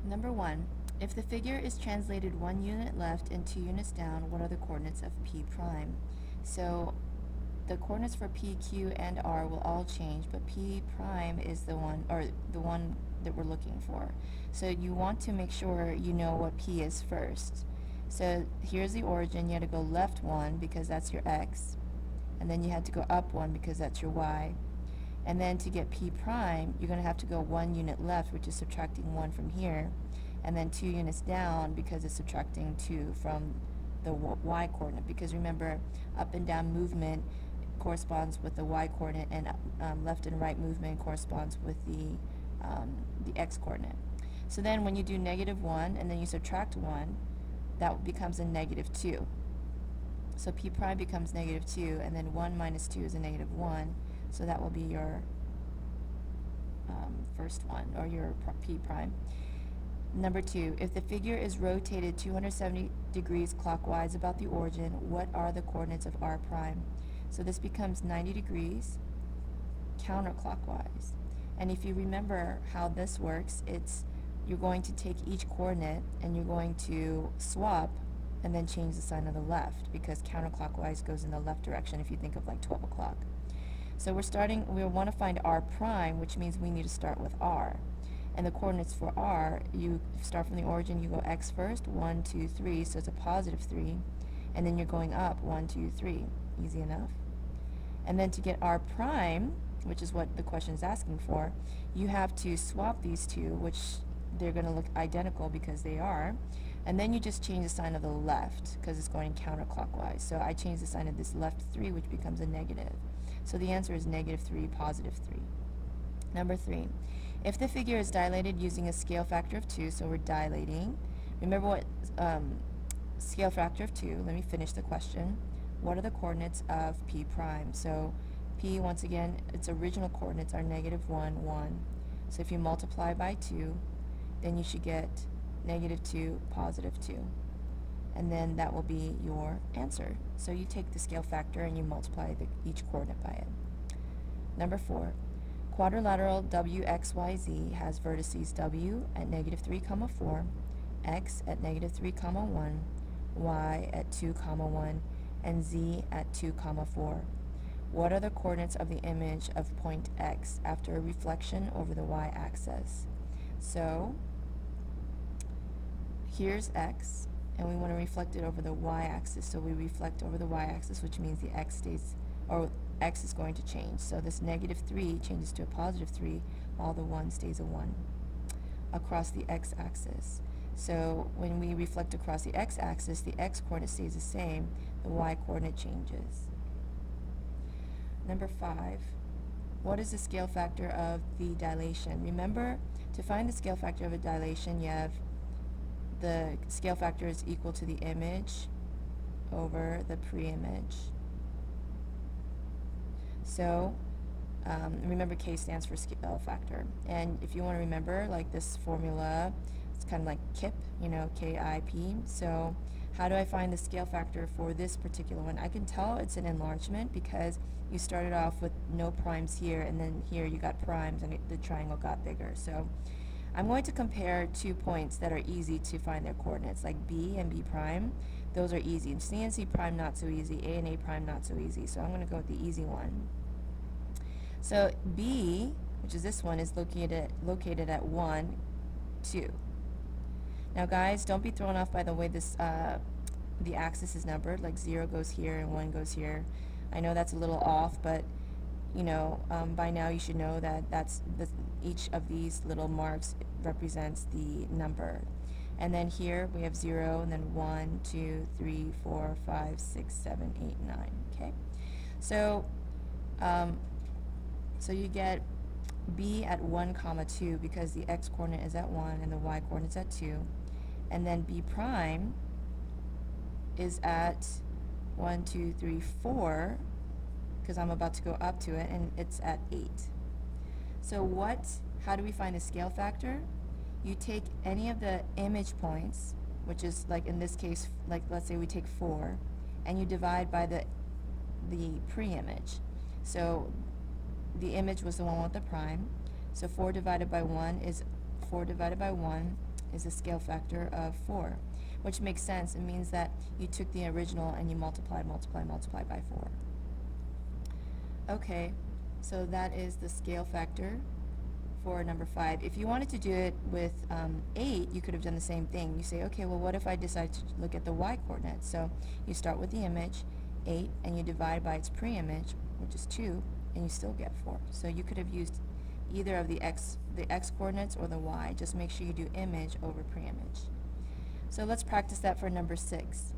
Number 1, if the figure is translated 1 unit left and 2 units down, what are the coordinates of P prime? So the coordinates for P, Q, and R will all change, but P prime is the one that we're looking for. So you want to make sure you know what P is first. So here's the origin. You had to go left 1 because that's your X, and then you had to go up 1 because that's your Y. And then to get P prime, you're going to have to go 1 unit left, which is subtracting 1 from here, and then 2 units down because it's subtracting 2 from the Y coordinate. Because remember, up and down movement corresponds with the Y coordinate, and left and right movement corresponds with the X coordinate. So then when you do -1 and then you subtract 1, that becomes a -2. So P prime becomes -2, and then 1 minus 2 is a -1. So that will be your first one, or your P prime. Number 2, if the figure is rotated 270 degrees clockwise about the origin, what are the coordinates of R prime? So this becomes 90 degrees counterclockwise. And if you remember how this works, you're going to take each coordinate and you're going to swap and then change the sign of the left, because counterclockwise goes in the left direction if you think of like 12 o'clock. So we want to find R prime, which means we need to start with R. And the coordinates for R, you start from the origin, you go X first, 1, 2, 3, so it's a +3, and then you're going up 1, 2, 3. Easy enough. And then to get R prime, which is what the question is asking for, you have to swap these two, which they're going to look identical because they are, and then you just change the sign of the left because it's going counterclockwise. So I change the sign of this left 3, which becomes a negative. So the answer is -3, +3. Number 3, if the figure is dilated using a scale factor of 2, so we're dilating. Remember what scale factor of 2, let me finish the question. What are the coordinates of P prime? So P, once again, its original coordinates are -1, 1. So if you multiply by 2, then you should get -2, +2. And then that will be your answer. So you take the scale factor and you multiply each coordinate by it. Number 4, quadrilateral WXYZ has vertices W at -3, 4, X at -3, 1, Y at 2, 1, and Z at 2, 4. What are the coordinates of the image of point X after a reflection over the Y-axis? So here's X, and we want to reflect it over the Y-axis. So we reflect over the Y-axis, which means the X is going to change. So this -3 changes to a +3, while the 1 stays a 1 across the X-axis. So when we reflect across the X-axis, the X coordinate stays the same, the Y coordinate changes. Number 5, what is the scale factor of the dilation? Remember, to find the scale factor of a dilation, you have the scale factor is equal to the image over the pre-image. So remember, K stands for scale factor. And if you want to remember, like this formula, it's kind of like KIP, KIP. So how do I find the scale factor for this particular one? I can tell it's an enlargement because you started off with no primes here, and then here you got primes, and the triangle got bigger. So I'm going to compare 2 points that are easy to find their coordinates, like B and B prime. Those are easy. And C and C prime, not so easy. A and A prime, not so easy. So I'm going to go with the easy one. So B, which is this one, is located at 1, 2. Now guys, don't be thrown off by the way the axis is numbered, like 0 goes here and 1 goes here. I know that's a little off, but by now you should know that each of these little marks represents the number. And then here we have 0, and then 1, 2, 3, 4, 5, 6, 7, 8, 9. Okay? So you get B at 1, 2 because the X coordinate is at 1 and the Y coordinate is at 2. And then B prime is at 1, 2, 3, 4, because I'm about to go up to it, and it's at 8. So how do we find the scale factor? You take any of the image points, which is, like in this case, like let's say we take 4, and you divide by the pre-image. So the image was the one with the prime. So 4 divided by 1 is 4 divided by 1, is a scale factor of 4, which makes sense. It means that you took the original and you multiplied by 4. Okay, so that is the scale factor for number 5. If you wanted to do it with 8, you could have done the same thing. You say, okay, well, what if I decide to look at the y-coordinates? So you start with the image, 8, and you divide by its pre-image, which is 2, and you still get 4. So you could have used either of the x coordinates or the y. Just make sure you do image over pre-image. So let's practice that for number 6.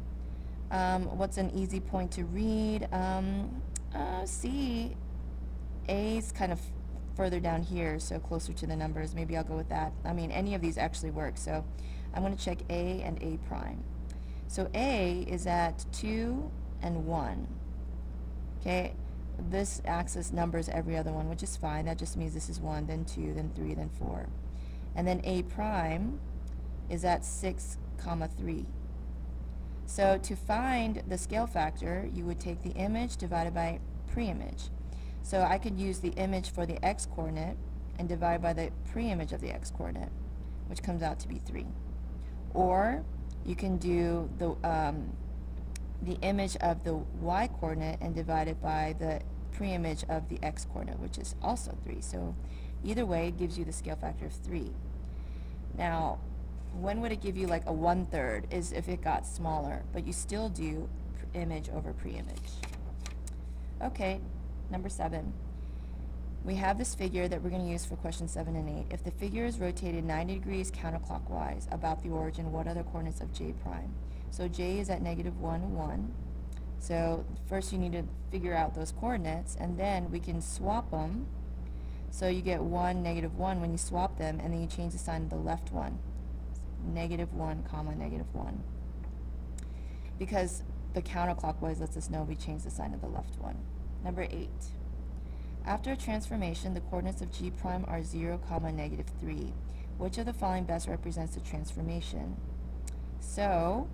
What's an easy point to read? C. A's kind of further down here, so closer to the numbers. Maybe I'll go with that. I mean, any of these actually work, so I'm going to check A and A prime. So A is at 2 and 1. Okay, this axis numbers every other one, which is fine. That just means this is 1, then 2, then 3, then 4. And then A prime is at 6, 3. So to find the scale factor, you would take the image divided by pre-image. So I could use the image for the x-coordinate and divide by the pre-image of the x-coordinate, which comes out to be 3. Or you can do the image of the y-coordinate and divide it by the pre-image of the x-coordinate, which is also 3. So either way, it gives you the scale factor of 3. Now, when would it give you like a 1/3 is if it got smaller, but you still do image over pre-image. Okay, number 7. We have this figure that we're going to use for question 7 and 8. If the figure is rotated 90 degrees counterclockwise about the origin, what are the coordinates of j prime? So j is at -1, 1. So first you need to figure out those coordinates, and then we can swap them. So you get 1, -1 when you swap them, and then you change the sign of the left one. -1, -1. Because the counterclockwise lets us know we change the sign of the left one. Number 8. After a transformation, the coordinates of g prime are 0, -3. Which of the following best represents the transformation? So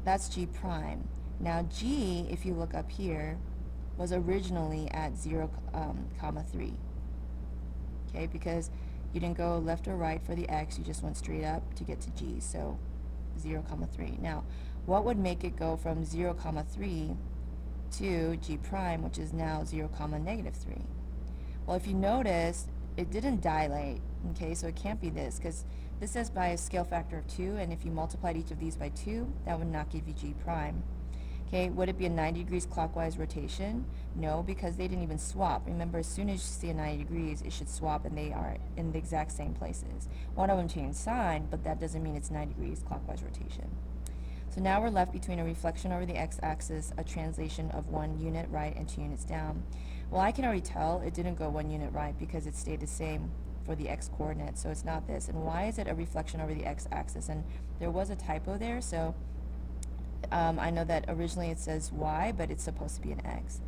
that's g prime. Now g, if you look up here, was originally at 0, 3. Okay, because you didn't go left or right for the x, you just went straight up to get to g, so 0, 3. Now, what would make it go from 0, 3 to g prime, which is now 0, -3? Well, if you notice, it didn't dilate, okay, so it can't be this, because this says by a scale factor of 2, and if you multiplied each of these by 2, that would not give you g prime. Okay, would it be a 90 degrees clockwise rotation? No, because they didn't even swap. Remember, as soon as you see a 90 degrees, it should swap, and they are in the exact same places. One of them changed sign, but that doesn't mean it's 90 degrees clockwise rotation. So now we're left between a reflection over the x-axis, a translation of 1 unit right and 2 units down. Well, I can already tell it didn't go 1 unit right because it stayed the same for the x-coordinate, so it's not this. And why is it a reflection over the x-axis? And there was a typo there, so I know that originally it says y, but it's supposed to be an x.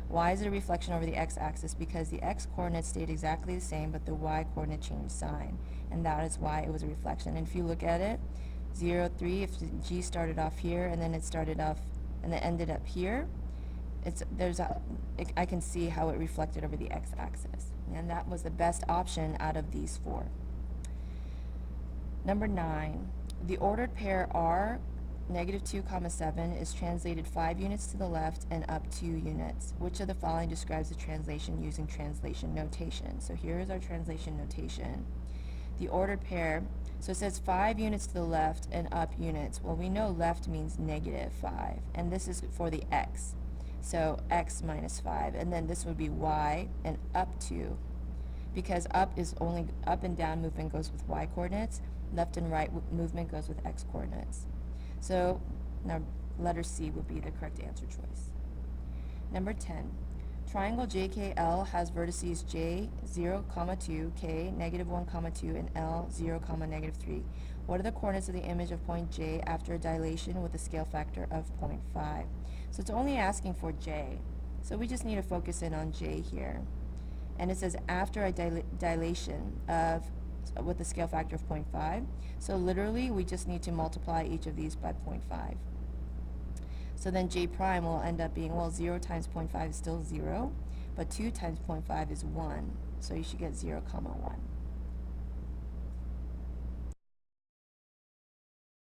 Why is it a reflection over the x-axis? Because the x-coordinate stayed exactly the same, but the y-coordinate changed sign, and that is why it was a reflection. And if you look at it, 0, 3, if g started off here, and then it started off, and then ended up here, I can see how it reflected over the x-axis. And that was the best option out of these 4. Number 9, the ordered pair R, -2, 7 is translated 5 units to the left and up 2 units. Which of the following describes the translation using translation notation? So here is our translation notation. The ordered pair, so it says 5 units to the left and up units. Well, we know left means -5, and this is for the x. So x minus 5, and then this would be y and up 2. Because up is only, up and down movement goes with y coordinates, left and right movement goes with x coordinates. So now letter C would be the correct answer choice. Number 10. Triangle JKL has vertices J 0, 2, K -1, 2, and L 0, -3. What are the coordinates of the image of point J after a dilation with a scale factor of 0.5? So it's only asking for J. So we just need to focus in on J here. And it says after a dilation of with a scale factor of 0.5. So literally, we just need to multiply each of these by 0.5. So then j prime will end up being, well, 0 times 0.5 is still 0, but 2 times 0.5 is 1. So you should get 0, 1.